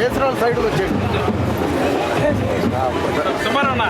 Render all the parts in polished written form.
నేసరాల సైడ్కి వచ్చేది సుమారన్నా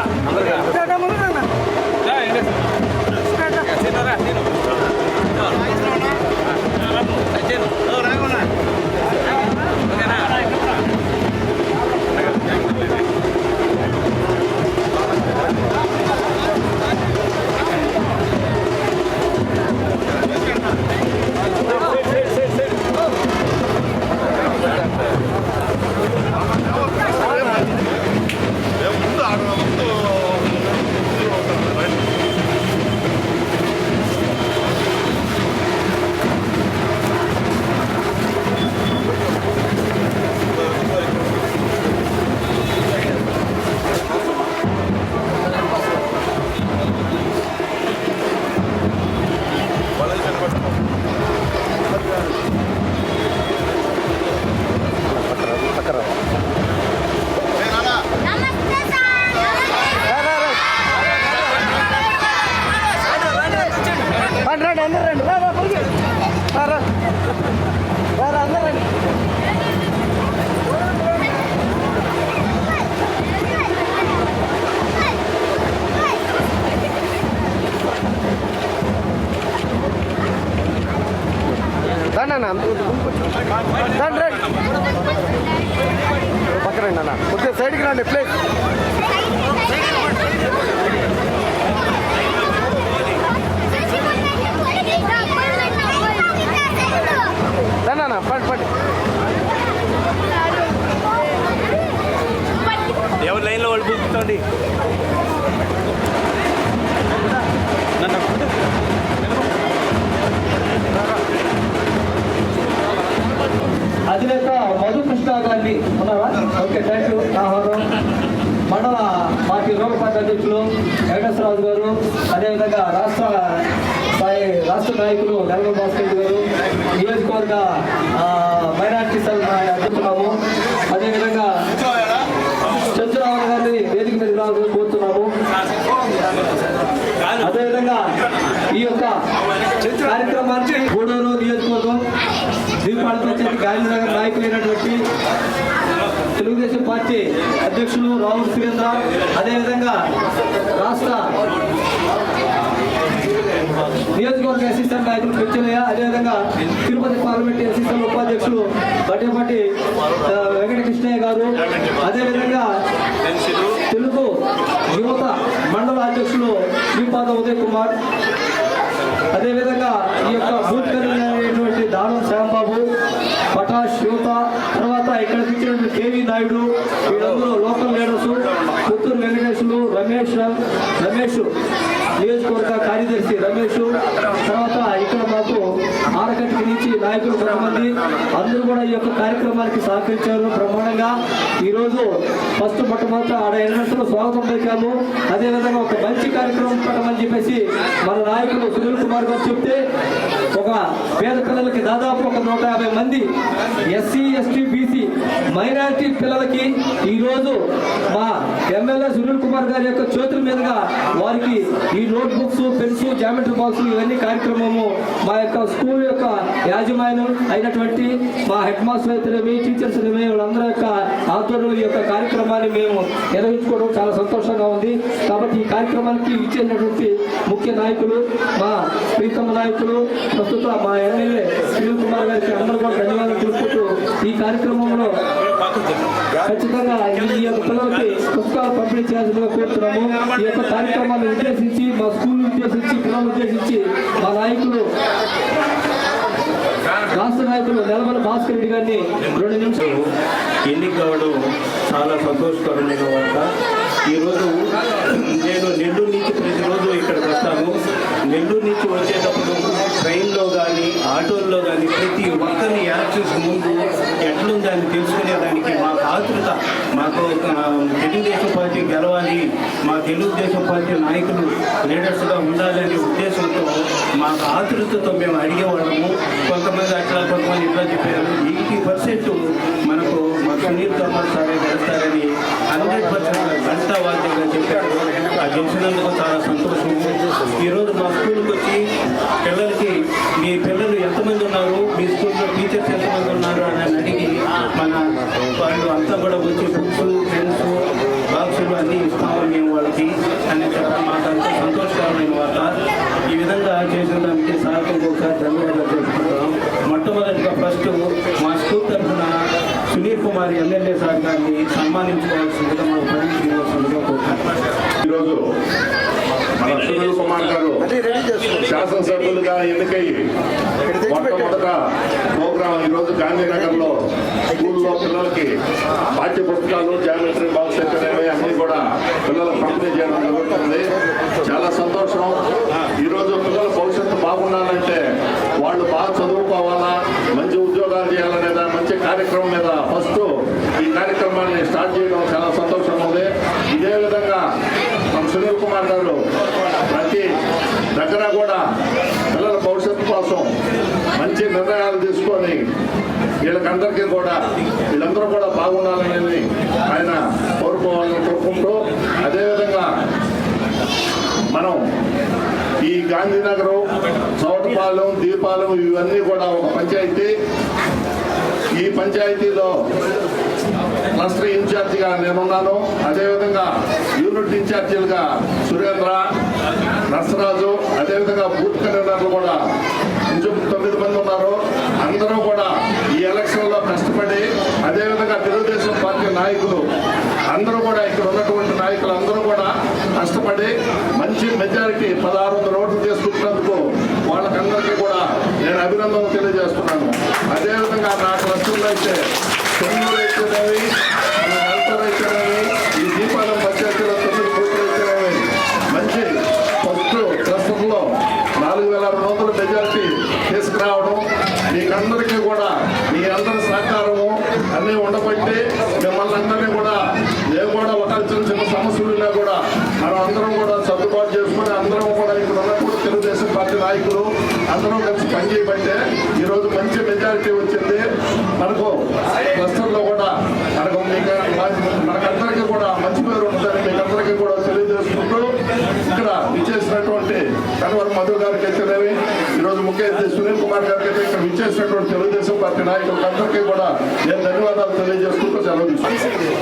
పక్కన రండి అన్న కొద్దిగా సైడ్కి రండి ప్లీజ్ అన్న పడి పడి ఎవరి లైన్లో వాళ్ళు పూర్తుండి అధినేత మధుకృష్ణ గారిని ఉన్నారా? Okay, thank you. ఆహారం మండల పార్టీ లోక పార్టీ అధ్యక్షులు వెంకటేశ్వరరాజు గారు, అదేవిధంగా రాష్ట్ర నాయకులు నెలగొండ భాస్కర్ గారు, నియోజకవర్గ మైనార్టీ సెల్ అధ్యక్షున్నాము, అదేవిధంగా చంద్రరావు గారిని వేదిక మీద రావాలని కోరుతున్నాము. అదేవిధంగా ఈ యొక్క కార్యక్రమానికి గూడూరు నియోజకవర్గం దీపావళి పంచాయతీ గాంధీనగర్ నాయకులైనటువంటి తెలుగుదేశం పార్టీ అధ్యక్షులు రాహుల్ సురేంద్ర, అదేవిధంగా రాష్ట్ర నియోజకవర్గ అసిస్టెంట్ నాయకులు పెంచలయ్య, అదేవిధంగా తిరుపతి పార్లమెంట్ అసిస్టెంట్ ఉపాధ్యక్షులు బట్టేపట్టి వెంకటకృష్ణయ్య గారు, అదేవిధంగా తెలుగు యువత మండల అధ్యక్షులు శ్రీపాద ఉదయ్ కుమార్, అదేవిధంగా ఈ యొక్క బూత్ కన్వీనర్ దానం శ్యాంబాబు, పటాష్ యువత, తర్వాత ఇక్కడ ఇచ్చినటువంటి కేవీ నాయుడు, వీళ్ళందరూ లోకల్ లీడర్స్, పుత్తూరు వెంకటేశ్వరు, రమేష్ నియోజకవర్గ కార్యదర్శి రమేష్, తర్వాత ఇక్కడ మాకు ఆరకట్టికి నుంచి నాయకులు కొంతమంది అందరూ కూడా ఈ యొక్క కార్యక్రమానికి సహకరించారు బ్రహ్మాండంగా. ఈరోజు ఫస్ట్ మొట్టమొదట ఆడ ఎన్నో స్వాగతం పలికాము. అదేవిధంగా ఒక మంచి కార్యక్రమం పెట్టమని చెప్పేసి మన నాయకులు సునీల్ కుమార్ గారు చెప్తే ఒక పేద పిల్లలకి దాదాపు ఒక 150 మంది ఎస్సీ ఎస్టీ బీసీ మైనారిటీ పిల్లలకి ఈరోజు మా ఎమ్మెల్యే సునీల్ కుమార్ గారి యొక్క చేతుల మీదుగా వారికి ఈ note books, pens, geometry box ఇవన్నీ కార్యక్రమము మా యొక్క స్కూల్ యొక్క యాజమాన్యం అయినటువంటి మా హెడ్ మాస్టర్ అయితేనేమి, టీచర్స్ అనేవి వాళ్ళందరి యొక్క ఆధ్వర్యంలో ఈ యొక్క కార్యక్రమాన్ని మేము నిర్వహించుకోవడం చాలా సంతోషంగా ఉంది. కాబట్టి ఈ కార్యక్రమానికి ఇచ్చేసినటువంటి ముఖ్య నాయకులు మా ప్రీతమ నాయకులు ప్రస్తుత మా ఎమ్మెల్యే సునీల్ కుమార్ గారికి అందరూ కూడా ధన్యవాదాలు తెలుపుతూ ఈ కార్యక్రమంలో ఖచ్చితంగా ఈ యొక్క పిల్లలకి పుస్తకాలు పంపిణీ చేయాల్సిందిగా కోరుతున్నాము. ఈ యొక్క కార్యక్రమాన్ని ఉద్దేశించి మా స్కూల్ ఉద్దేశించి పిల్లలు ఉద్దేశించి మా నాయకులు రాష్ట్ర నాయకులు నెలమల భాస్కర్ రెడ్డి గారిని 2 నిమిషాలు ఎన్నిక కావడం చాలా సంతోషకరమైన వార్త. ఈరోజు నేను నెల్లూరు నుంచి ప్రతిరోజు ఇక్కడికి వస్తాను. నెల్లూరు నుంచి వచ్చేటప్పుడు ట్రైన్లో కానీ ఆటోల్లో కానీ ప్రతి ఒక్కరిని యాక్సెస్ ముందు ఎట్లుందని తెలుసుకునేదానికి మాకు ఆతృత, మాకు తెలుగుదేశం పార్టీ గెలవాలి, మా తెలుగుదేశం పార్టీ నాయకులు లీడర్స్గా ఉండాలనే ఉద్దేశంతో మాకు ఆతృతతో మేము అడిగేవాళ్ళము. కొంతమంది అట్లా, కొంతమంది ఇట్లా చెప్పారు. 80% మనకు మా సునీల్ కుమార్ సారే గెలుస్తారని 100% గంటా వాద్యంగా చెప్పారు. ఆ గెలిచినందుకు చాలా సంతోషం. ఈరోజు మా స్కూల్కి వచ్చి పిల్లలకి మీ పిల్లలు ఎంతమంది ఉన్నారు, మీ స్కూల్లో టీచర్స్ ఎంతమంది ఉన్నారు అని అడిగి మన వాళ్ళు ఫస్ట్ మా స్కూల్ తరఫున సునీల్ కుమార్ ఎమ్మెల్యే సార్ గారిని సన్మానించుకోవాల్సిందిగా మా ఉపయోగించుకోవాల్సిందిగా కోరుతాను. ఈరోజు మన సునీల్ కుమార్ గారు అది రెడీ చేసుకోండి. శాసనసభ్యులుగా ఎన్నికయ్యి మొట్టమొదట ప్రోగ్రాం ఈరోజు గాంధీనగర్లో స్కూల్లో పిల్లలకి పాఠ్య పుస్తకాలు జామెట్రీ బాక్స్ అయితేనేవి అన్నీ కూడా పిల్లలకు పంపిణీ చేయడం జరుగుతుంది. చాలా సంతోషం. ఈరోజు పిల్లల భవిష్యత్తు బాగుండాలంటే వాళ్ళు బాగా చదువుకోవాలా, మంచి ఉద్యోగాలు చేయాలనే మంచి కార్యక్రమం మీద ఫస్ట్ ఈ కార్యక్రమాన్ని స్టార్ట్ చేయడం చాలా సంతోషంగా ఉంది. ఇదే విధంగా మన సునీల్ కుమార్ గారు ప్రతి దగ్గర కూడా పిల్లల భవిష్యత్తు కోసం మంచి నిర్ణయాలు తీసుకొని వీళ్ళకందరికీ కూడా వీళ్ళందరూ కూడా బాగుండాలనేది ఆయన కోరుకోవాలని కోరుకుంటూ, అదేవిధంగా మనం ఈ గాంధీనగరం, చౌటపాలెం, దీపాలెం ఇవన్నీ కూడా ఒక పంచాయతీ. ఈ పంచాయతీలో క్లస్టర్ ఇన్ఛార్జిగా నేనున్నాను. అదేవిధంగా యూనిట్ ఇన్ఛార్జీలుగా సురేంద్ర, నర్సరాజు, అదేవిధంగా బూత్ కన్వీనర్లు కూడా 9 మంది ఉన్నారు. అందరూ కూడా ఈ ఎలక్షన్లో కష్టపడి, అదేవిధంగా తెలుగుదేశం పార్టీ నాయకులు అందరూ కూడా ఇక్కడ ఉన్నటువంటి నాయకులు అందరూ కూడా కష్టపడి మంచి మెజారిటీ 1600 ఓట్లు తీసుకుంటున్నందుకు వాళ్ళకందరికీ కూడా నేను అభినందనలు తెలియజేస్తున్నాను. అదేవిధంగా నా క్లస్టర్లో అయితే తొమ్మిది అయితేనేవి, నలుగురు అయితేనేవి, ఈ దీపాలం పంచాయతీలో 9 బూతులు అయితేనేవి మంచి ఫస్ట్ క్లస్టర్లో 4200 మెజారిటీ తీసుకురావడం, మీకందరికీ కూడా మీ అందరి సహకారము అన్నీ ఉండబట్టి మిమ్మల్ని అందరినీ కూడా మేము కూడా ఒక చిన్న సమస్యలున్నా కూడా మనం అందరం కూడా సర్దుబాటు చేసుకుని అందరం కూడా ఇక్కడ ఉన్నప్పుడు తెలుగుదేశం పార్టీ నాయకులు అందరం కలిసి పనిచేయబట్టే ఈరోజు మంచి మెజారిటీ వచ్చింది. మనకు క్లస్టర్లో కూడా మనకందరికీ కూడా మంచి పేరు ఉంటుందని మీకందరికీ కూడా తెలియజేసుకుంటూ, ఇక్కడ విచ్చేసినటువంటి కన్వర్ మధు గారికి అయితేనేవి, ఈరోజు ముఖ్య అతిథి సునీల్ కుమార్ గారికి అయితే ఇక్కడ విచ్చేసినటువంటి తెలుగుదేశం పార్టీ నాయకులకు అందరికీ కూడా నేను ధన్యవాదాలు తెలియజేసుకుంటూ సెలవు తీసుకుంటాను.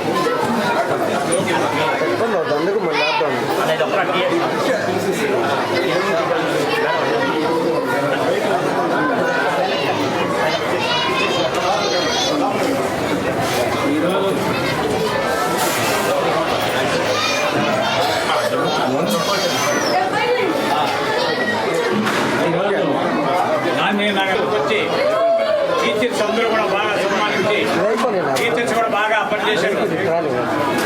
అందుకు మళ్ళీ గాంధీనగర్కి వచ్చి టీచర్స్ అందరూ కూడా బాగా సన్మానించి టీచర్స్ కూడా బాగా పనిచేశారు.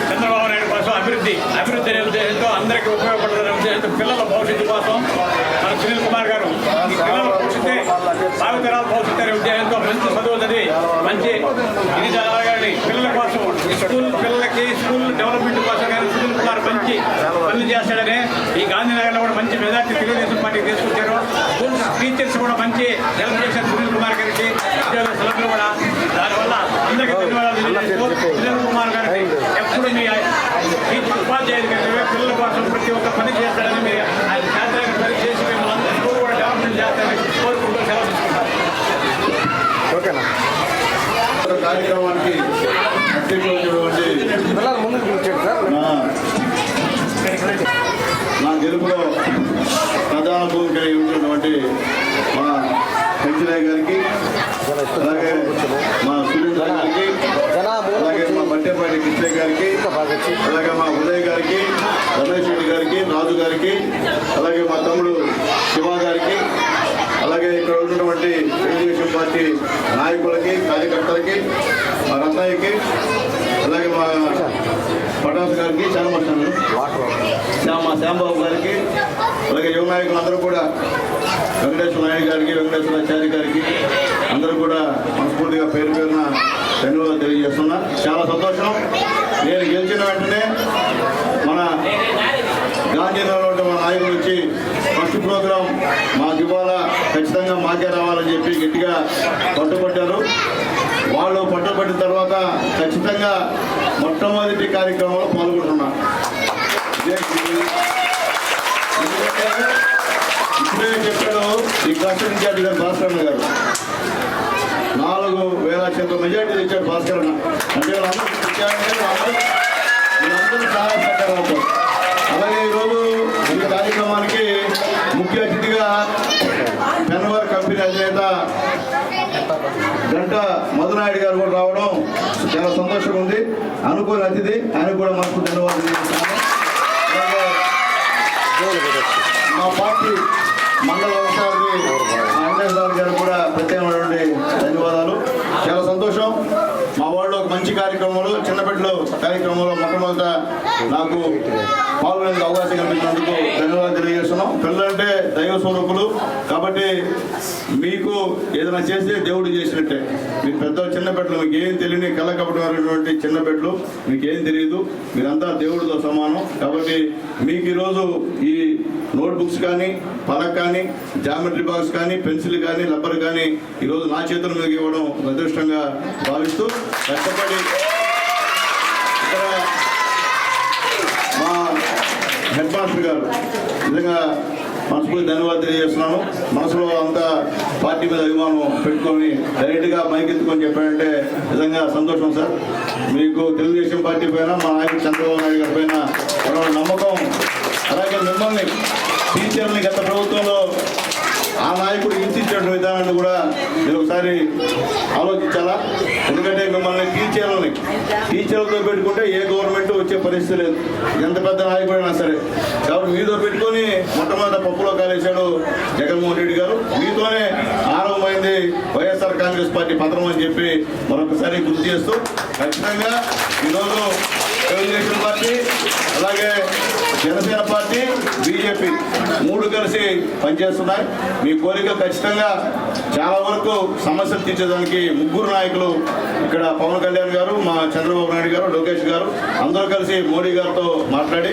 చంద్రబాబు నాయుడు కోసం అభివృద్ధి అనే ఉద్దేశంతో అందరికీ ఉపయోగపడాలనే ఉద్దేశంతో పిల్లల భవిష్యత్తు కోసం మన సునీల్ కుమార్ గారు ఈ పిల్లల భవిష్యత్తే భావితరాల భవిష్యత్తు అనే ఉద్దేశంతో మంచి చదువు చదివి మంచి ఇది జరగాలి పిల్లల కోసం పిల్లలకి స్కూల్ డెవలప్మెంట్ కోసం కానీ సునీల్ కుమార్ మంచి పనులు చేస్తాడని ఈ గాంధీనగర్లో కూడా మంచి మెజార్టీ తెలుగుదేశం పార్టీకి తీసుకొచ్చారు. స్కూల్ టీచర్స్ కూడా మంచి హెల్ప్ చేశారు సునీల్ కుమార్ గారికి, ఉద్యోగ స్థలంలో కూడా. దానివల్ల అందరికీ ధన్యవాదాలు తెలియజేస్తూ సునీల్ కుమార్ గారికి ఎప్పుడు మీ ఉపాధ్యాయులు పిల్లల కోసం ప్రతి ఒక్క పని చేస్తాడని మీరు ఆయన చేస్తారని పని చేసి మిమ్మల్ని స్కూల్ కూడా డెవలప్మెంట్ చేస్తారని కోరుకుంటూ సెలవు తీసుకుంటారు. ఓకేనా? కార్యక్రమానికి పిల్లలు ముందుకు కూర్చోండి సార్. నా గెలుపులో ప్రధాన భూమిక ఉన్నటువంటి మా వెంకయ్య గారికి, అలాగే మా సునీల్ గారికి, అలాగే మా బట్టేపాటి కృష్ణయ్య గారికి, అలాగే మా ఉదయ్ గారికి, రమేష్ రెడ్డి గారికి, రాజు గారికి, అలాగే మా తమ్ముడు శివ గారికి, అలాగే ఇక్కడ ఉన్నటువంటి తెలుగుదేశం పార్టీ నాయకులకి, కార్యకర్తలకి, మా రత్నయ్యకి, అలాగే మా పటాస్ గారికి, మా శ్యాంబాబు గారికి, అలాగే యువ నాయకులందరూ కూడా వెంకటేశ్వర నాయుడు గారికి, వెంకటేశ్వరాచార్య గారికి అందరూ కూడా మనస్ఫూర్తిగా పేరు పేరున ధన్యవాదాలు తెలియజేస్తున్నా. చాలా సంతోషం. నేను గెలిచిన వెంటనే మన గాంధీనగర్లో ఉంటే మన నాయకులు వచ్చి ఫస్ట్ ప్రోగ్రాం మాకు ఇవ్వాలా, ఖచ్చితంగా మాకే రావాలని చెప్పి గట్టిగా పట్టుబట్టారు. వాళ్ళు పట్టుబట్టిన తర్వాత ఖచ్చితంగా మొట్టమొదటి కార్యక్రమంలో పాల్గొంటున్నా. ఇప్పుడే చెప్పాడు ఈ క్లస్టర్ ఇన్ఛార్జి గారు భాస్కరన్న గారు 4000 మెజార్టీ తెచ్చాడు భాస్కరన్న. అంటే వీళ్ళందరూ సహాయ సహకారాలతో. అలాగే ఈరోజు ఈ కార్యక్రమానికి ముఖ్య అతిథిగా పెన్వర్ కంపెనీ అధినేత చాలా సంతోషంగా ఉంది. అనుకోని అతిథి, ఆయనకు కూడా మనకు ధన్యవాదాలు చేస్తున్నాను. మా పార్టీ మండల వ్యవసాయానికి వెంకటేశ్వర గారు కూడా ప్రత్యేకమైనటువంటి ధన్యవాదాలు. చాలా సంతోషం. మా వాళ్ళు ఒక మంచి కార్యక్రమంలో చిన్నపెట్టలో కార్యక్రమంలో మొట్టమొదట నాకు పాల్గొనేందుకు అవకాశం కల్పించినందుకు ధన్యవాదాలు తెలియజేస్తున్నాం. పిల్లలంటే దైవ స్వరూపులు కాబట్టి మీకు ఏదైనా చేస్తే దేవుడు చేసినట్టే. మీరు పెద్ద చిన్నపెట్టలు మీకు ఏం తెలియని కళ్ళకపటమైనటువంటి చిన్నపెట్టలు మీకు ఏం తెలియదు. మీరంతా దేవుడితో సమానం. కాబట్టి మీకు ఈరోజు ఈ నోట్బుక్స్ కానీ పలక్ కానీ జామెట్రీ బాక్స్ కానీ పెన్సిల్ కానీ రబ్బర్ కానీ ఈరోజు నా చేతుల మీద ఇవ్వడం అదృష్టంగా భావిస్తూ కష్టపడి ఇక్కడ మా హెడ్ మాస్టర్ గారు నిజంగా మనస్ఫూర్తి ధన్యవాదాలు తెలియజేస్తున్నాను. మనసులో అంత పార్టీ మీద అభిమానం పెట్టుకొని డైరెక్ట్గా మైకెత్తుకొని చెప్పాడంటే నిజంగా సంతోషం సార్. మీకు తెలుగుదేశం పార్టీ పైన మా నాయకుడు చంద్రబాబు నాయుడు గారి పైన నమ్మకం, అలాగే మిమ్మల్ని టీచర్ని గత ప్రభుత్వంలో ఆ నాయకుడు హింసించిన విధానాన్ని కూడా మీరు ఒకసారి ఆలోచించాలా. ఎందుకంటే మిమ్మల్ని టీచర్లతో పెట్టుకుంటే ఏ గవర్నమెంట్ వచ్చే పరిస్థితి లేదు, ఎంత పెద్ద నాయకుడైనా సరే. కాబట్టి మీతో పెట్టుకొని మొట్టమొదటి పప్పులో కాలేశాడు జగన్మోహన్ రెడ్డి గారు. మీతోనే ఆరంభమైంది వైఎస్ఆర్ కాంగ్రెస్ పార్టీ పత్రం అని చెప్పి మరొకసారి గుర్తు చేస్తూ ఖచ్చితంగా ఈరోజు తెలుగుదేశం పార్టీ అలాగే జనసేన పార్టీ బీజేపీ మూడు కలిసి పనిచేస్తున్నాయి. మీ కోరిక ఖచ్చితంగా చాలా వరకు సమస్యలు తీర్చేదానికి ముగ్గురు నాయకులు ఇక్కడ పవన్ కళ్యాణ్ గారు, మా చంద్రబాబు నాయుడు గారు, లోకేష్ గారు అందరూ కలిసి మోడీ గారితో మాట్లాడి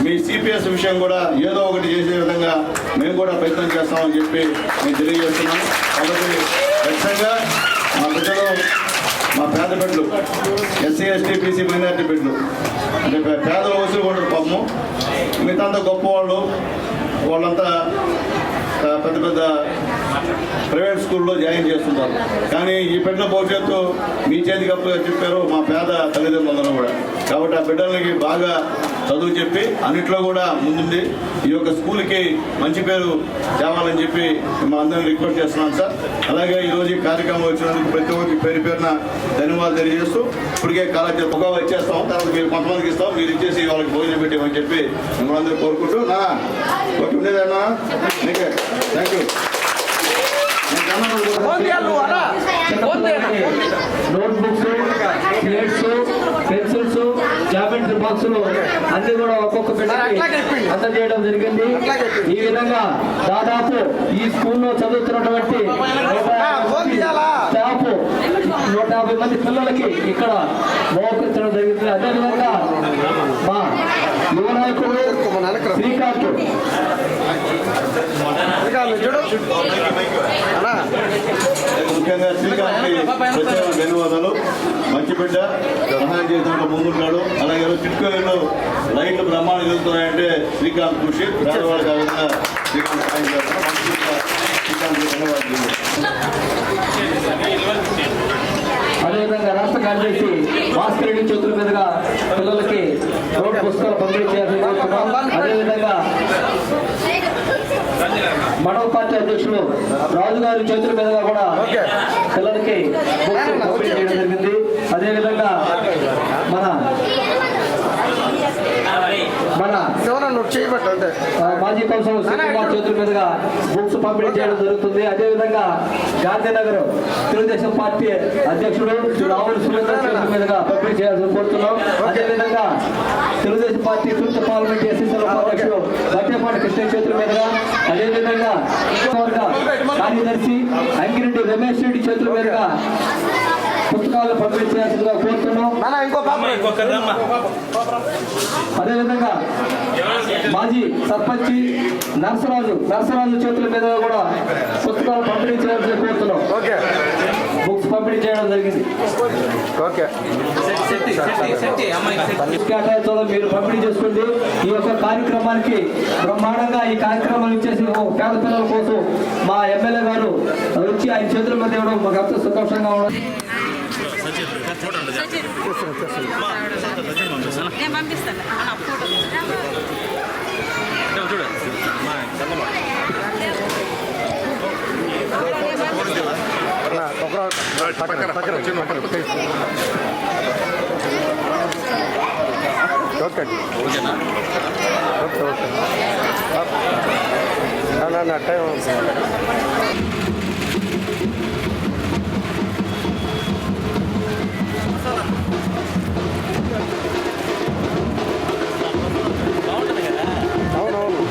మీ సిపిఎస్ విషయం కూడా ఏదో ఒకటి చేసే విధంగా మేము కూడా ప్రయత్నం చేస్తామని చెప్పి నేను తెలియజేస్తున్నాను. కాబట్టి ఖచ్చితంగా మా ప్రజలు, మా పేద బిడ్డలు, ఎస్సీ ఎస్టీ బీసీ మైనారిటీ బిడ్డలు అంటే పేదలు వసూలు కొంటారు పాపము. మిగతా గొప్పవాళ్ళు వాళ్ళంతా పెద్ద పెద్ద ప్రైవేట్ స్కూల్లో జాయిన్ చేస్తుంటారు. కానీ ఈ బిడ్డల భవిష్యత్తు మీ చేతికి అప్పుగా చెప్పారు మా పేద తల్లిదండ్రులందరూ కూడా. కాబట్టి ఆ బిడ్డలకి బాగా చదువు చెప్పి అన్నిట్లో కూడా ముందుండి ఈ యొక్క స్కూల్కి మంచి పేరు తేవాలని చెప్పి మా అందరినీ రిక్వెస్ట్ చేస్తున్నాను సార్. అలాగే ఈరోజు ఈ కార్యక్రమం వచ్చినందుకు ప్రతి ఒక్కరికి పేరు పేరున ధన్యవాదాలు తెలియజేస్తూ ఇప్పటికే కాలేజీ ఒక ఇచ్చేస్తాం, తర్వాత మీరు కొంతమందికి ఇస్తాం, మీరు ఇచ్చేసి వాళ్ళకి భోజనం పెట్టేమని చెప్పి మిమ్మల్ని అందరూ కోరుకుంటూ ఓకే ఉండేదన్నా నీకే thank you. Notebooks, plates, pencils, geometry బాక్సులు అన్ని కూడా ఒక్కొక్క బిడ్డకి అందజేయడం జరిగింది. ఈ విధంగా దాదాపు ఈ స్కూల్లో చదువుతున్నటువంటి స్టాఫ్ 150 మంది పిల్లలకి ఇక్కడ మోకరించడం జరిగింది. అదేవిధంగా మా యువ నాయకుడు శ్రీకాంత్ ముఖ్యంగా శ్రీకాంత్కి ప్రత్యేక ధన్యవాదాలు. మంచి బిడ్డ సహాయం చేయడంలో ముందున్నాడు. అలాగే చిట్కోలో లైట్లు బ్రహ్మాండం జరుగుతున్నాయంటే శ్రీకాంత్ కృషి. పేదవాళ్ళకి ఆ విధంగా శ్రీకాంత్ సహాయం చేస్తాను. శ్రీకాంత్కి ధన్యవాదాలు. అదేవిధంగా రాష్ట్ర కార్యదర్శి భాస్కర్ రెడ్డి చేతుల మీదుగా పిల్లలకి నోట్ పుస్తకాలు పంపిణీ చేయాల్సి కోరుతున్నాం. అదేవిధంగా మండల పార్టీ అధ్యక్షులు రాజు గారి చేతుల మీదుగా కూడా పిల్లలకి పంపిణీ చేయడం జరిగింది. అదేవిధంగా మన మాజీ కౌన్సిలర్ శ్రీకుమార్ చేతుల మీదుగా బుక్స్ పంపిణీ చేయడం జరుగుతుంది. అదేవిధంగా గాంధీనగర్ తెలుగుదేశం పార్టీ అధ్యక్షుడు రావుల సురేంద్ర చేతుల మీదుగా పంపిణీ చేయాల్సి కోరుతున్నాం. అదేవిధంగా తెలుగుదేశం పార్టీ తూర్పు పార్లమెంట్ ఎస్సీసీల అధ్యక్షుడు బట్టేపాటి కృష్ణ చేతుల మీదుగా, అదేవిధంగా కార్యదర్శి అంగిరెడ్డి రమేష్ రెడ్డి చేతుల మీదుగా పుస్తకాలు పంపిణీ చేయాల్సిందిగా కోరుతున్నాం. అదేవిధంగా మాజీ సర్పంచ్ నర్సరాజు చేతుల మీద కూడా పుస్తకాలు పంపిణీ చేయాల్సి కోరుతున్నాం. బుక్స్ పంపిణీ చేయడం జరిగింది. కేటాయించడం మీరు పంపిణీ చేసుకోండి. ఈ యొక్క కార్యక్రమానికి బ్రహ్మాండంగా ఈ కార్యక్రమం ఇచ్చేసి పేద పిల్లల కోసం మా ఎమ్మెల్యే గారు వచ్చి ఆయన చేతుల మీద ఇవ్వడం మాకు అంత సంతోషంగా ఉండదు. పక్కన అండి. ఓకేనా? ఓకే ఓకే నా టైం అవునవును.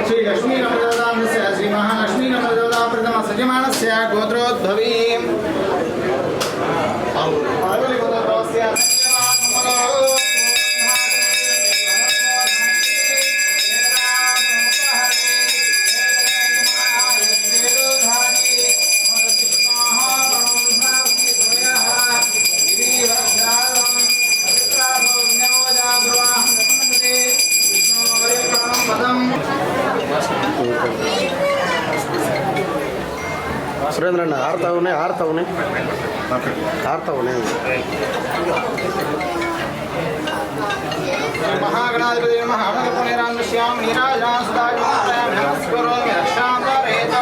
श्री लक्ष्मी नमोदेवता श्री महालक्ष्मी नमोदेवता प्रथम सजमानस्य गोत्रोद्भवी సురేంద్ర అన్న ఆరుతా ఉన్నాయి महागणाधिपति महागणपुण्यरामश्याम नीराजान सुदायुम नमस्करोमि रक्षांतरेत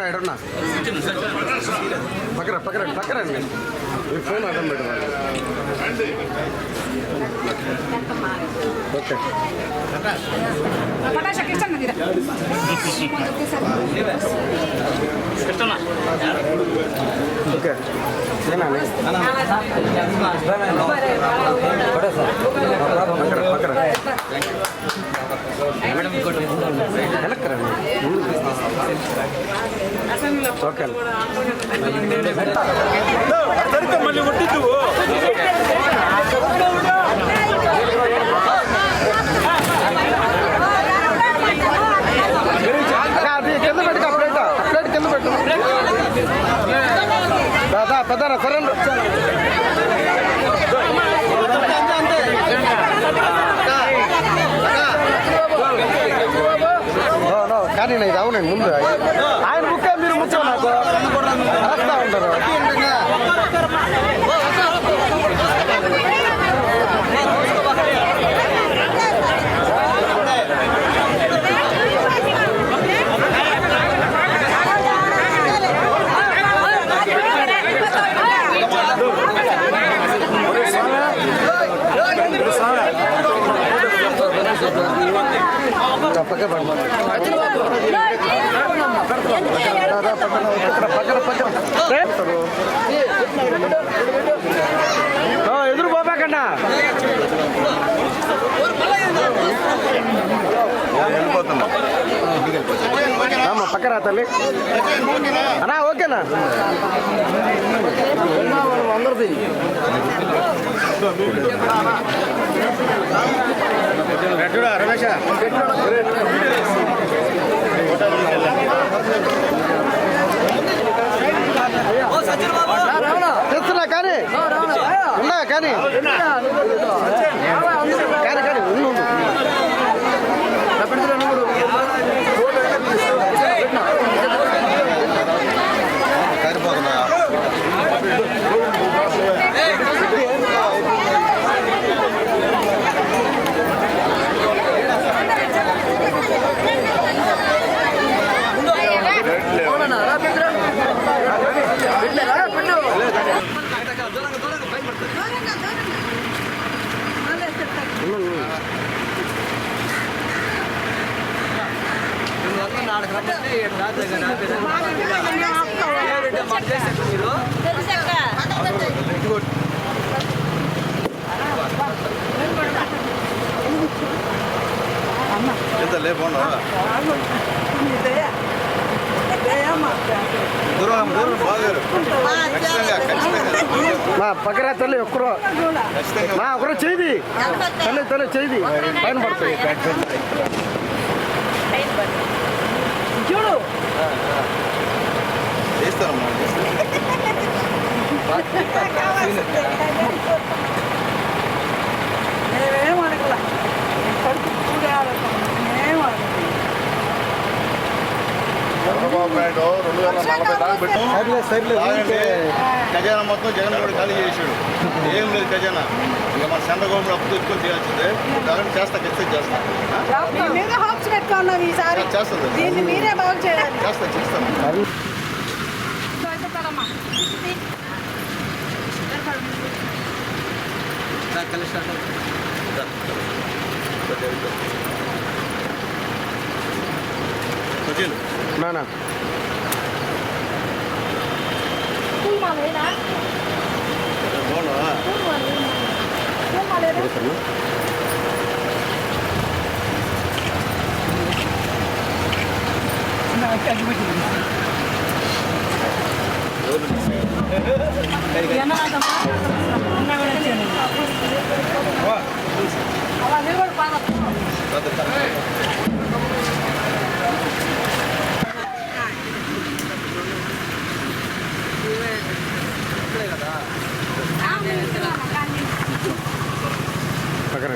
ఎడున్నా పక్కరండి మీ ఫోన్ అడ్డం పెట్టాలి. ఓకే ఓకే ఓకే మళ్ళీ కొట్టిద్దు పెద్దరా సరే కానీ ఇది అవునండి ముందు ఆయన ముక్క మీరు ముక్క నాకు రాస్తా ఉంటారు. ఎదురు పోపాకన్నా పక్కన తల్లి అన్నా ఓకేనా అందరిది రమేష్ తెస్తున్నా కానీ ఉన్నా కానీ కానీ ఉండు అమ్మ బాగున్నా దూరం బాగారు మా పక్కన తల్లి ఒక్కరు మా ఒకరు చేయి తల్లి తల్లి చేయి పైన పడుతుంది చూడు చేస్తానమ్మా నేనేం అడగల కడుపు ఏం అడగల చంద్రబాబు నాయుడు 2040 దాకా పెట్టు ఖజానా మొత్తం జగన్ కూడా ఖాళీ చేసాడు ఏం లేదు ఖజానా ఇక మన సెంట్రల్ గవర్నమెంట్ అప్పు తెచ్చుకొని చేయాల్సిందే దాని చేస్తా ఖచ్చితంగా చేస్తా మీ మీద హోప్స్ పెట్టుకున్నాం ఈసారి చేస్తుంది దీన్ని మీరే బాగు చేయాలి చేస్తాను నానా బాగున్నా పక్కన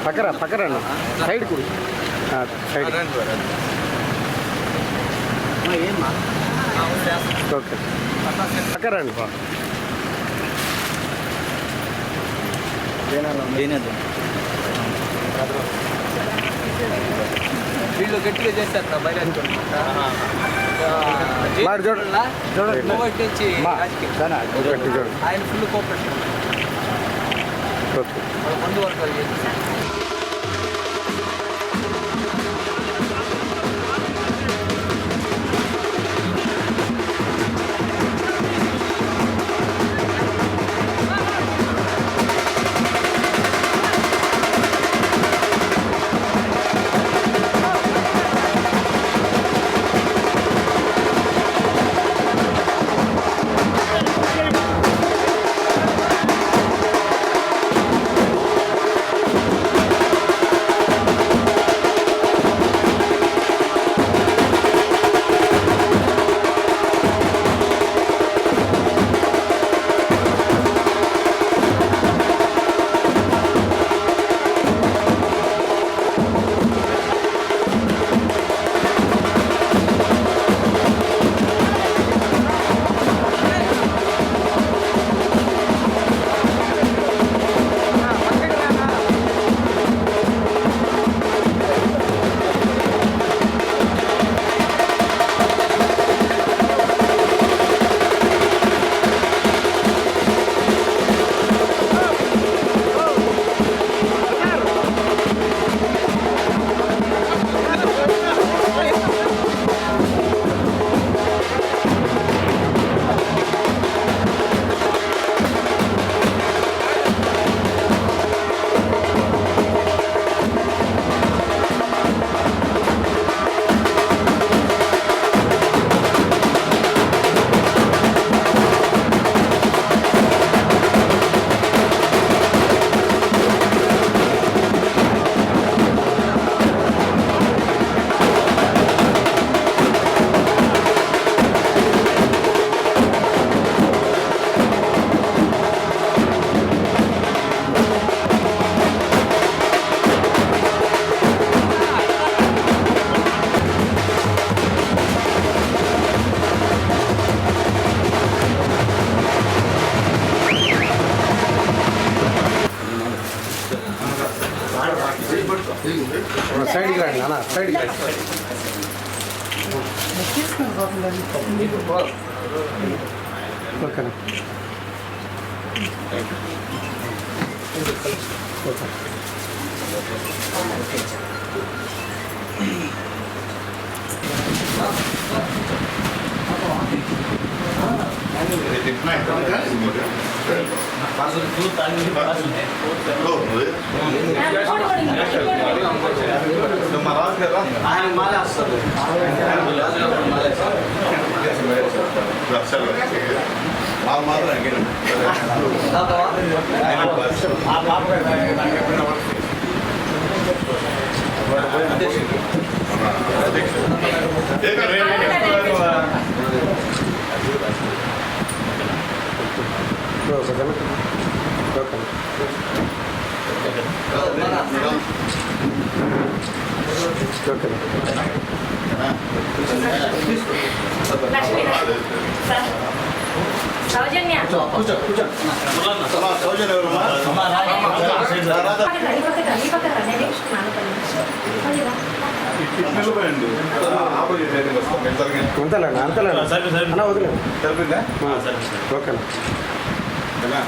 పక్కన పక్కన సైడ్ కూడా సైడ్ ఓకే పక్కన రండి వీళ్ళు గట్టిగా చేస్తారు నా బయట నుంచి ఆయన ఫుల్ కోఆపరేషన్ ముందు వర్గాలు చేస్తారు సైడ్కి రండి అన్న సైడ్కి రండి ఓకేనా ఓకే సౌజన్య సౌజన్య ఎవరమ్మా? అంతలేనా అంతలేనా అన్న వదిలేదు ఓకేనా